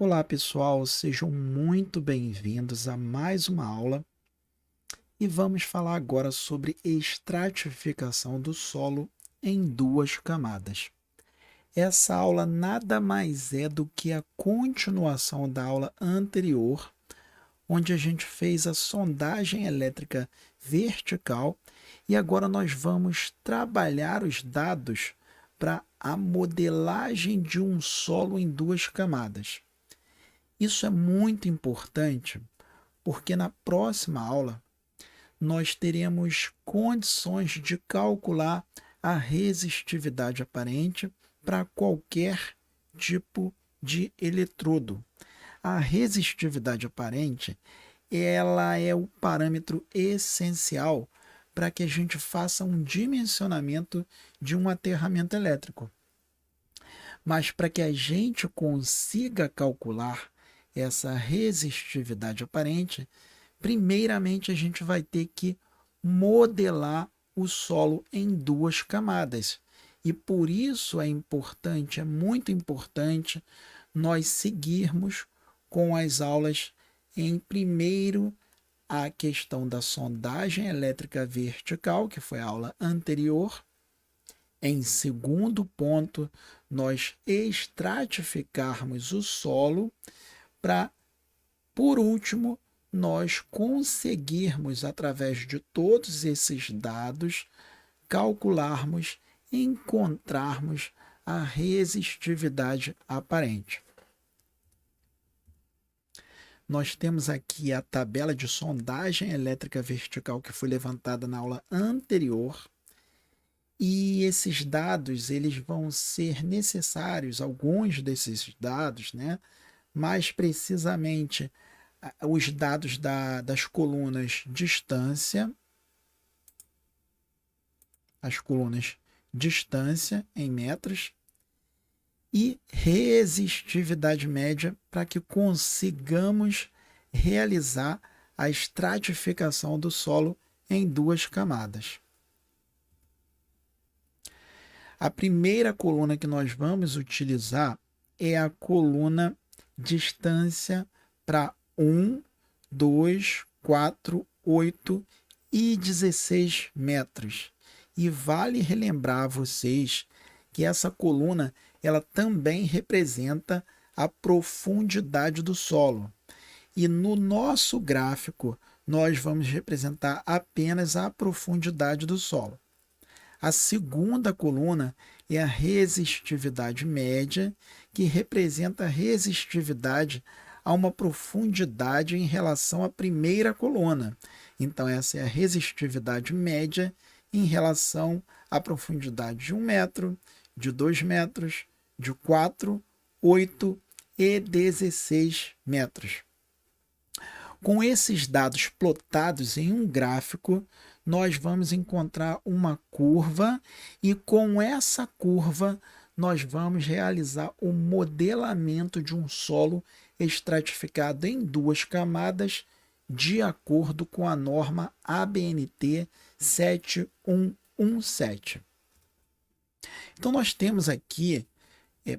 Olá, pessoal, sejam muito bem-vindos a mais uma aula e vamos falar agora sobre estratificação do solo em duas camadas. Essa aula nada mais é do que a continuação da aula anterior, onde a gente fez a sondagem elétrica vertical e agora nós vamos trabalhar os dados para a modelagem de um solo em duas camadas. Isso é muito importante porque na próxima aula nós teremos condições de calcular a resistividade aparente para qualquer tipo de eletrodo. A resistividade aparente, ela é o parâmetro essencial para que a gente faça um dimensionamento de um aterramento elétrico. Mas para que a gente consiga calcular essa resistividade aparente, primeiramente a gente vai ter que modelar o solo em duas camadas. E por isso é importante, é muito importante, nós seguirmos com as aulas em primeiro a questão da sondagem elétrica vertical, que foi a aula anterior. Em segundo ponto, nós estratificarmos o solo para, por último, nós conseguirmos, através de todos esses dados, calcularmos, encontrarmos a resistividade aparente. Nós temos aqui a tabela de sondagem elétrica vertical que foi levantada na aula anterior. E esses dados eles vão ser necessários, alguns desses dados, né? Mais precisamente os dados das colunas distância, as colunas distância em metros, e resistividade média para que consigamos realizar a estratificação do solo em duas camadas. A primeira coluna que nós vamos utilizar é a coluna distância para 1, 2, 4, 8 e 16 metros. E vale relembrar a vocês que essa coluna ela também representa a profundidade do solo. E no nosso gráfico, nós vamos representar apenas a profundidade do solo. A segunda coluna é a resistividade média, que representa a resistividade a uma profundidade em relação à primeira coluna. Então, essa é a resistividade média em relação à profundidade de 1 metro, de 2 metros, de 4, 8 e 16 metros. Com esses dados plotados em um gráfico, nós vamos encontrar uma curva e com essa curva nós vamos realizar o modelamento de um solo estratificado em duas camadas de acordo com a norma ABNT 7117. Então nós temos aqui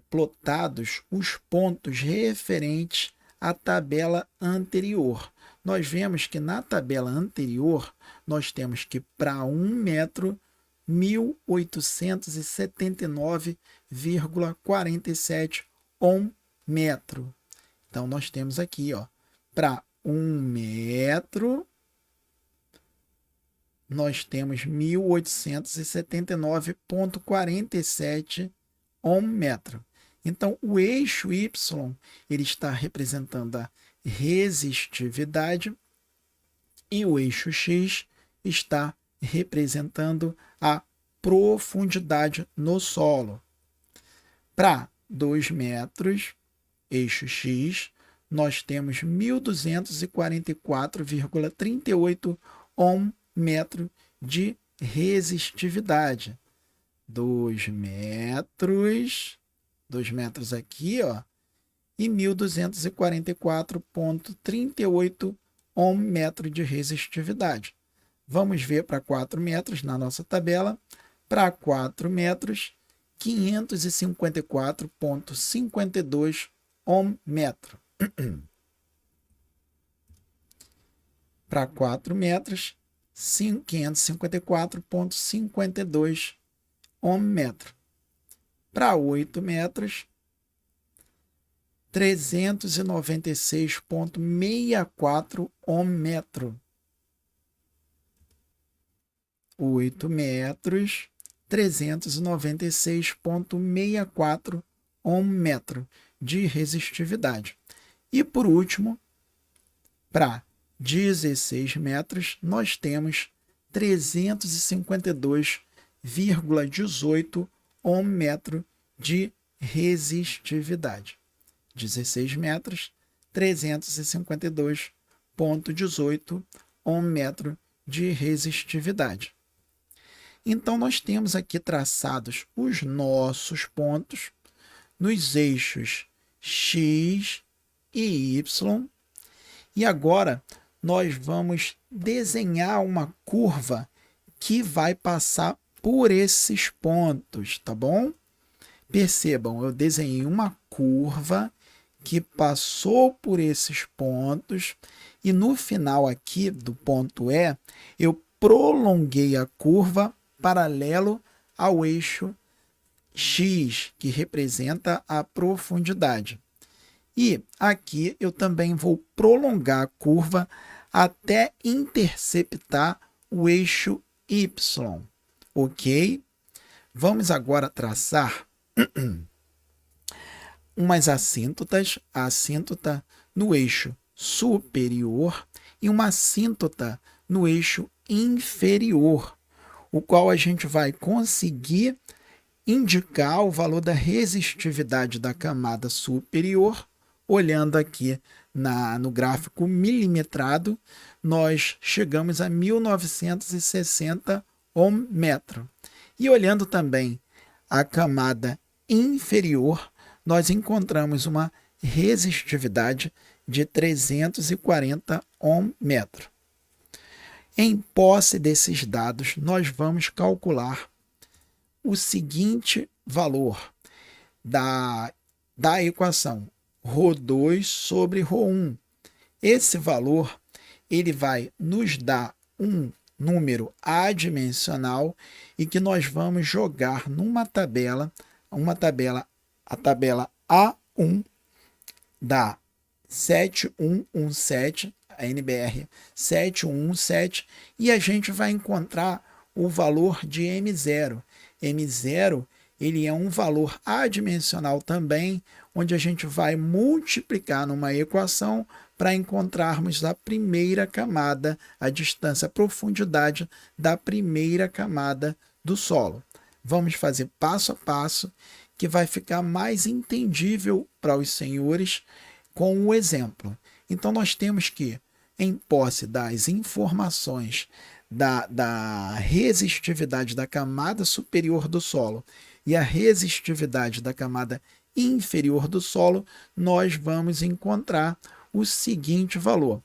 plotados os pontos referentes à tabela anterior. Nós vemos que na tabela anterior nós temos que para 1 metro 1879,47 ohm metro. Então nós temos aqui, para 1 metro nós temos 1879,47 ohm metro. Então o eixo Y ele está representando a resistividade e o eixo X está representando a profundidade no solo. Para 2 metros, eixo X, nós temos 1244,38 ohm metro de resistividade. 2 metros aqui, e 1244,38 ohm metro de resistividade. Vamos ver para 4 metros na nossa tabela. Para 4 metros, 554,52 ohm metro. Para 4 metros, 554,52 ohm metro. Para 8 metros, 396,64 ohm metro. 8 metros, 396,64 ohm metro de resistividade. E por último, para 16 metros, nós temos 352,18 ohm metro de resistividade. 16 metros, 352,18 ohm metro de resistividade. Então, nós temos aqui traçados os nossos pontos nos eixos X e Y. E agora, nós vamos desenhar uma curva que vai passar por esses pontos, tá bom? Percebam, eu desenhei uma curva que passou por esses pontos e no final aqui do ponto E, eu prolonguei a curva paralelo ao eixo X, que representa a profundidade. E aqui eu também vou prolongar a curva até interceptar o eixo Y, ok? Vamos agora traçar umas assíntotas, a assíntota no eixo superior e uma assíntota no eixo inferior, o qual a gente vai conseguir indicar o valor da resistividade da camada superior. Olhando aqui no gráfico milimetrado, nós chegamos a 1960 ohm metro. E olhando também a camada inferior, nós encontramos uma resistividade de 340 ohm metro. Em posse desses dados, nós vamos calcular o seguinte valor da equação ρ2 sobre ρ1. Esse valor ele vai nos dar um número adimensional e que nós vamos jogar numa tabela, a tabela A1 da 7117, a NBR 7117, e a gente vai encontrar o valor de M0. M0 ele é um valor adimensional também, onde a gente vai multiplicar numa equação para encontrarmos a primeira camada, a distância, a profundidade da primeira camada do solo. Vamos fazer passo a passo, que vai ficar mais entendível para os senhores com o exemplo. Então, nós temos que, em posse das informações da resistividade da camada superior do solo e a resistividade da camada inferior do solo, nós vamos encontrar o seguinte valor.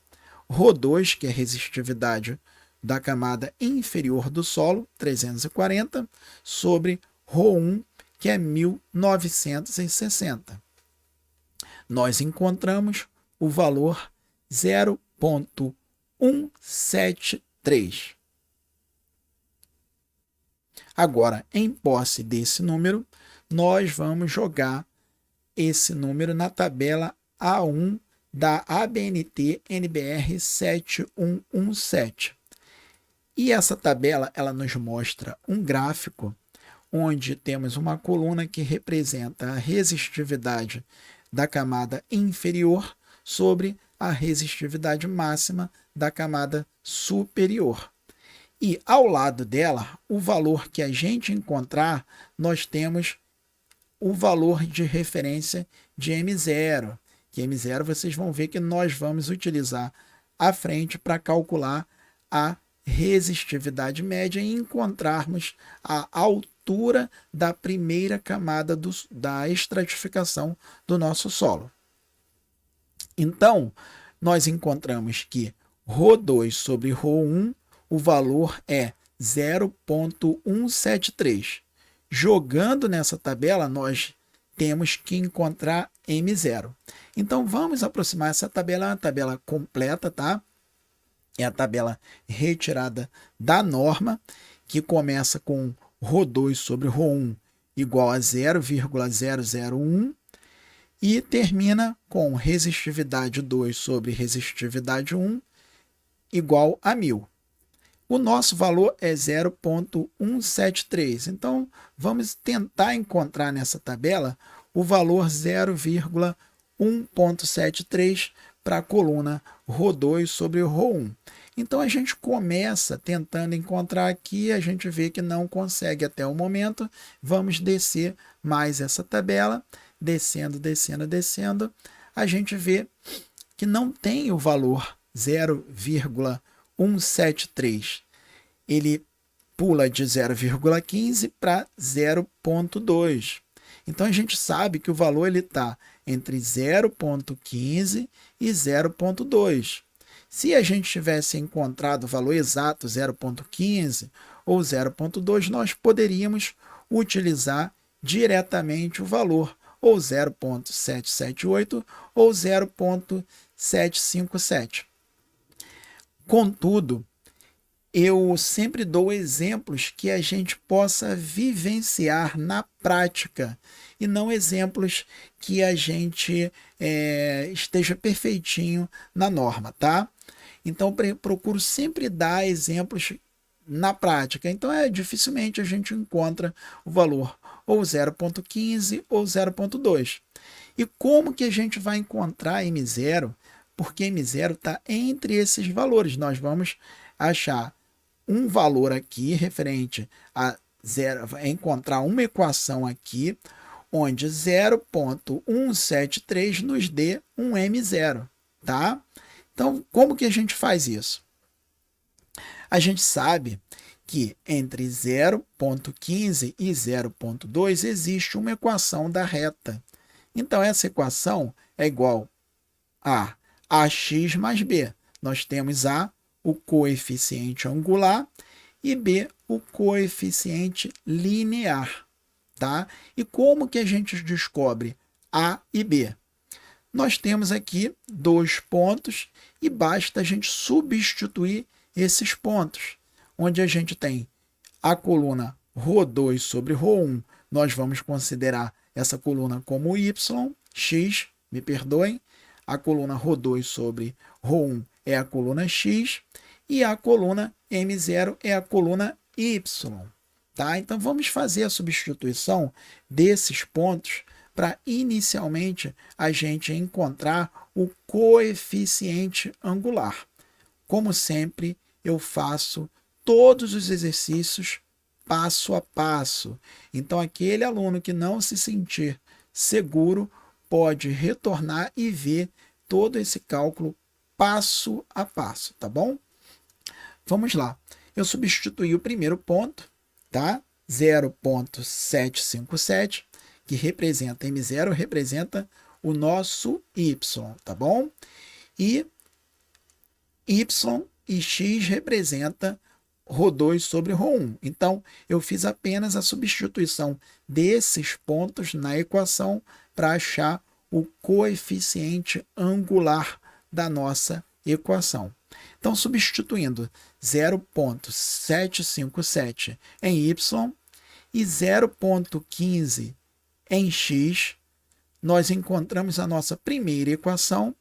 ρ2, que é a resistividade da camada inferior do solo, 340, sobre ρ1, que é 1960. Nós encontramos o valor 0,173. Agora, em posse desse número, nós vamos jogar esse número na tabela A1 da ABNT NBR 7117. E essa tabela ela nos mostra um gráfico onde temos uma coluna que representa a resistividade da camada inferior sobre a resistividade máxima da camada superior. E ao lado dela, o valor que a gente encontrar, nós temos o valor de referência de M0, que M0 vocês vão ver que nós vamos utilizar à frente para calcular a resistividade média e encontrarmos a altura da primeira camada da estratificação do nosso solo. Então, nós encontramos que ρ2 sobre ρ1, o valor é 0,173. Jogando nessa tabela, nós temos que encontrar M0. Então, vamos aproximar essa tabela, é uma tabela completa, tá? É a tabela retirada da norma, que começa com ρ2 sobre ρ1 igual a 0,001 e termina com resistividade 2 sobre resistividade 1 igual a 1000. O nosso valor é 0,173. Então, vamos tentar encontrar nessa tabela o valor 0,173 para a coluna ρ2 sobre ρ1. Então, a gente começa tentando encontrar aqui, a gente vê que não consegue até o momento. Vamos descer mais essa tabela, descendo, descendo, descendo. A gente vê que não tem o valor 0,173. Ele pula de 0,15 para 0,2. Então, a gente sabe que o valor está entre 0,15 e 0,2. Se a gente tivesse encontrado o valor exato 0,15 ou 0,2, nós poderíamos utilizar diretamente o valor, ou 0,778 ou 0,757. Contudo, eu sempre dou exemplos que a gente possa vivenciar na prática e não exemplos que a gente esteja perfeitinho na norma, tá? Então, procuro sempre dar exemplos na prática. Então, dificilmente a gente encontra o valor ou 0,15 ou 0,2. E como que a gente vai encontrar M0? Porque M0 está entre esses valores. Nós vamos achar um valor aqui referente a zero, encontrar uma equação aqui onde 0,173 nos dê um M0, tá? Então, como que a gente faz isso? A gente sabe que entre 0,15 e 0,2 existe uma equação da reta. Então, essa equação é igual a AX mais B. Nós temos A, o coeficiente angular, e B, o coeficiente linear, tá? E como que a gente descobre A e B? Nós temos aqui dois pontos e basta a gente substituir esses pontos, onde a gente tem a coluna ρ2 sobre ρ1, nós vamos considerar essa coluna como y, x, me perdoem, a coluna ρ2 sobre ρ1 é a coluna x, e a coluna M0 é a coluna y. Tá? Então, vamos fazer a substituição desses pontos para, inicialmente, a gente encontrar o coeficiente angular. Como sempre, eu faço todos os exercícios passo a passo. Então, aquele aluno que não se sentir seguro pode retornar e ver todo esse cálculo passo a passo, tá bom? Vamos lá. Eu substituí o primeiro ponto, tá? 0,757, que representa M0, representa o nosso y, tá bom? E y e x representa ρ2 sobre ρ1. Então, eu fiz apenas a substituição desses pontos na equação para achar o coeficiente angular da nossa equação. Então, substituindo 0,757 em y e 0,15 em x, nós encontramos a nossa primeira equação.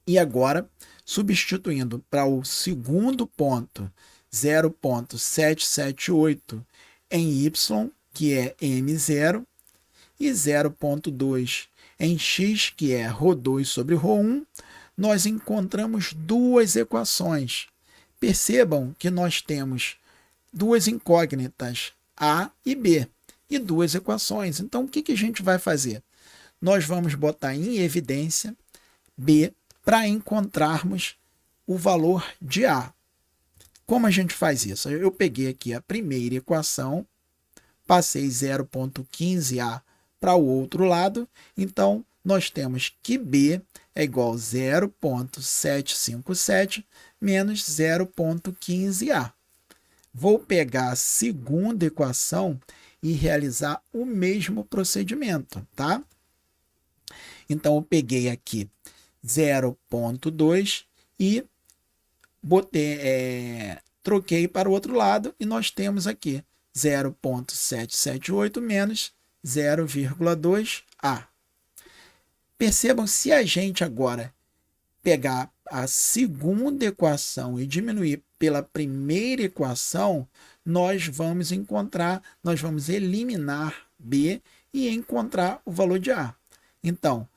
E agora, substituindo para o segundo ponto, 0,778 em y, que é M0, e 0,2 em x, que é ρ2 sobre ρ1, nós encontramos duas equações. Percebam que nós temos duas incógnitas, A e B, e duas equações. Então, o que a gente vai fazer? Nós vamos botar em evidência B para encontrarmos o valor de A. Como a gente faz isso? Eu peguei aqui a primeira equação, passei 0,15A para o outro lado, então nós temos que B é igual a 0,757 menos 0,15A. Vou pegar a segunda equação e realizar o mesmo procedimento, tá? Então, eu peguei aqui 0,2 e troquei para o outro lado e nós temos aqui 0,778 menos 0,2A. Percebam, se a gente agora pegar a segunda equação e diminuir pela primeira equação, nós vamos eliminar B e encontrar o valor de A. Então,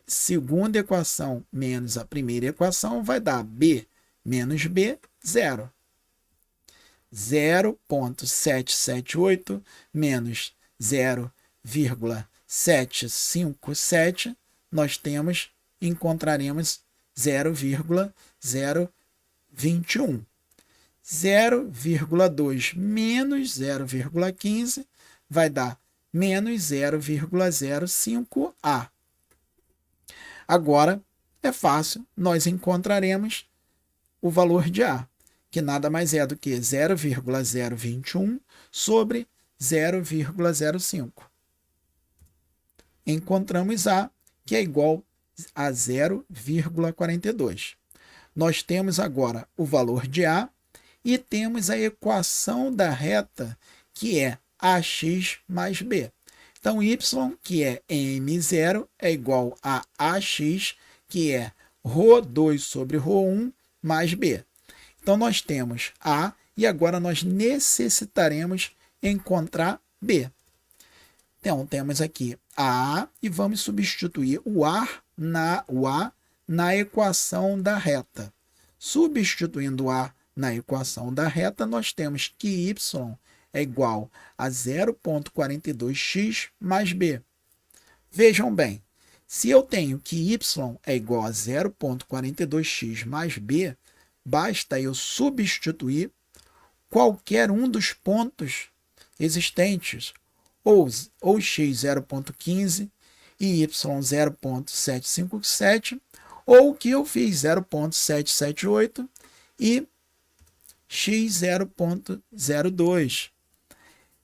segunda equação menos a primeira equação vai dar B menos B, 0. 0,778 menos 0,757, nós encontraremos 0,021. 0,2 menos 0,15 vai dar menos 0,05A. Agora, é fácil, nós encontraremos o valor de A, que nada mais é do que 0,021 sobre 0,05. Encontramos A, que é igual a 0,42. Nós temos agora o valor de A e temos a equação da reta, que é AX mais B. Então, y, que é M0, é igual a AX, que é ρ2 sobre ρ1 mais B. Então, nós temos A e agora nós necessitaremos encontrar B. Então, temos aqui A e vamos substituir o A na equação da reta. Substituindo o A na equação da reta, nós temos que y é igual a 0,42x mais B. Vejam bem, se eu tenho que y é igual a 0,42x mais B, basta eu substituir qualquer um dos pontos existentes, ou x 0,15 e y 0,757, ou que eu fiz 0,778 e x 0,02.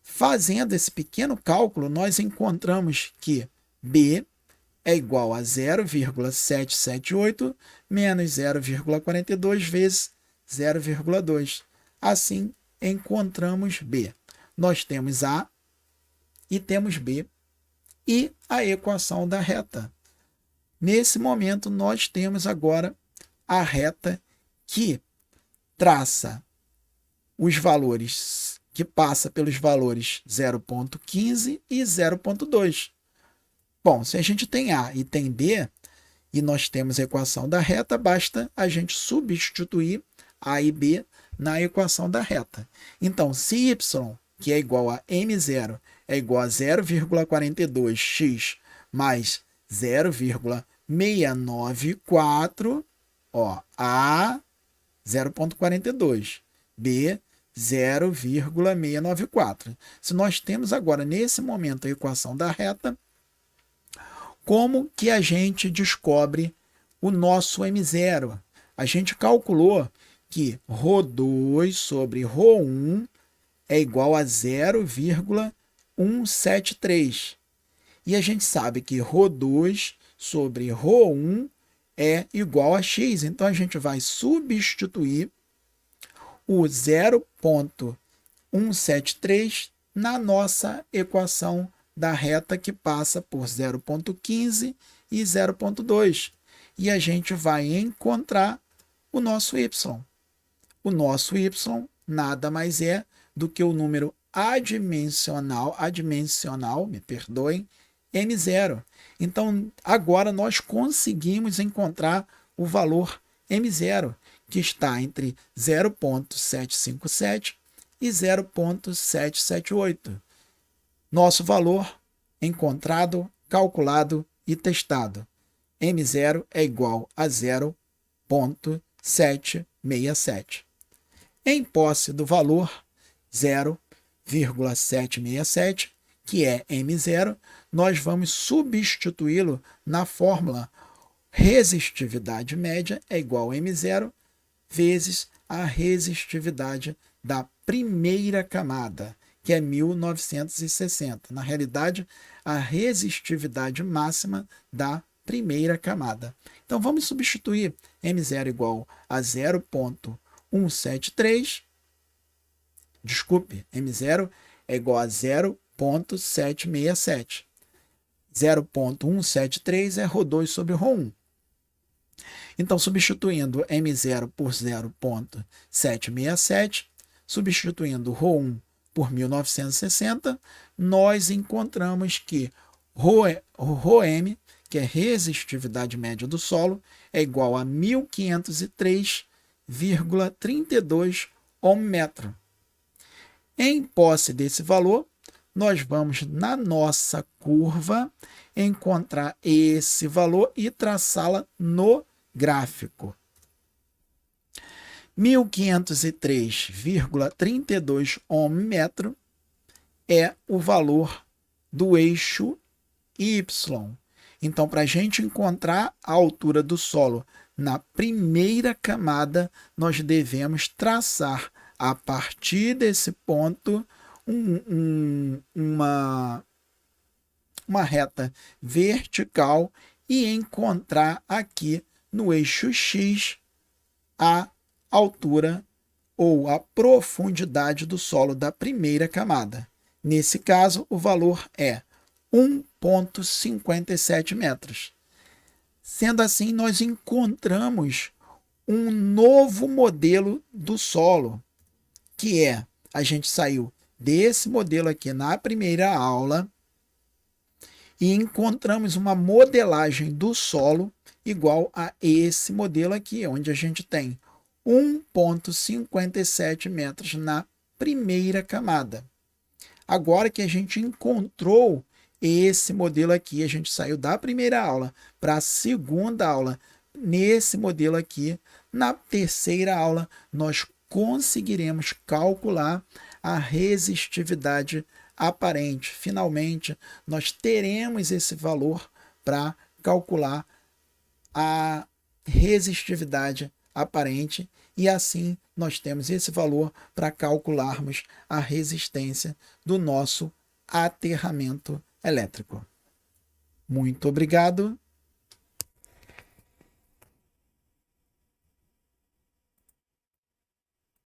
Fazendo esse pequeno cálculo, nós encontramos que B é igual a 0,778 menos 0,42 vezes 0,2. Assim, encontramos B. Nós temos A e temos B e a equação da reta. Nesse momento, nós temos agora a reta que traça os valores, que passa pelos valores 0,15 e 0,2. Bom, se a gente tem A e tem B, e nós temos a equação da reta, basta a gente substituir A e B na equação da reta. Então, se y, que é igual a M0, é igual a 0,42x mais 0,694, A 0,42, B 0,694. Se nós temos agora, nesse momento, a equação da reta, como que a gente descobre o nosso M0? A gente calculou que ρ2 sobre ρ1 é igual a 0,173. E a gente sabe que ρ2 sobre ρ1 é igual a x. Então, a gente vai substituir o 0,173 na nossa equação da reta, que passa por 0,15 e 0,2. E a gente vai encontrar o nosso y. O nosso y nada mais é do que o número adimensional, me perdoem, M0. Então, agora nós conseguimos encontrar o valor M0, que está entre 0,757 e 0,778. Nosso valor encontrado, calculado e testado. M0 é igual a 0,767. Em posse do valor 0,767, que é M0, nós vamos substituí-lo na fórmula resistividade média é igual a M0 vezes a resistividade da primeira camada, que é 1960. Na realidade, a resistividade máxima da primeira camada. Então, vamos substituir M0 igual a 0,173. Desculpe, M0 é igual a 0,767. 0,173 é ρ2 sobre ρ1. Então, substituindo M0 por 0,767, substituindo ρ1 por 1960, nós encontramos que ρm, que é resistividade média do solo, é igual a 1503,32 ohm-metro. Em posse desse valor, nós vamos, na nossa curva, encontrar esse valor e traçá-la no gráfico. 1503,32 ohm-metro é o valor do eixo Y. Então, para a gente encontrar a altura do solo na primeira camada, nós devemos traçar a partir desse ponto uma reta vertical e encontrar aqui no eixo X a altura ou a profundidade do solo da primeira camada. Nesse caso, o valor é 1,57 metros. Sendo assim, nós encontramos um novo modelo do solo, que é, a gente saiu desse modelo aqui na primeira aula e encontramos uma modelagem do solo igual a esse modelo aqui, onde a gente tem 1,57 metros na primeira camada. Agora que a gente encontrou esse modelo aqui, a gente saiu da primeira aula para a segunda aula nesse modelo aqui. Na terceira aula, nós conseguiremos calcular a resistividade aparente. Finalmente, nós teremos esse valor para calcular a resistividade aparente e assim nós temos esse valor para calcularmos a resistência do nosso aterramento elétrico. Muito obrigado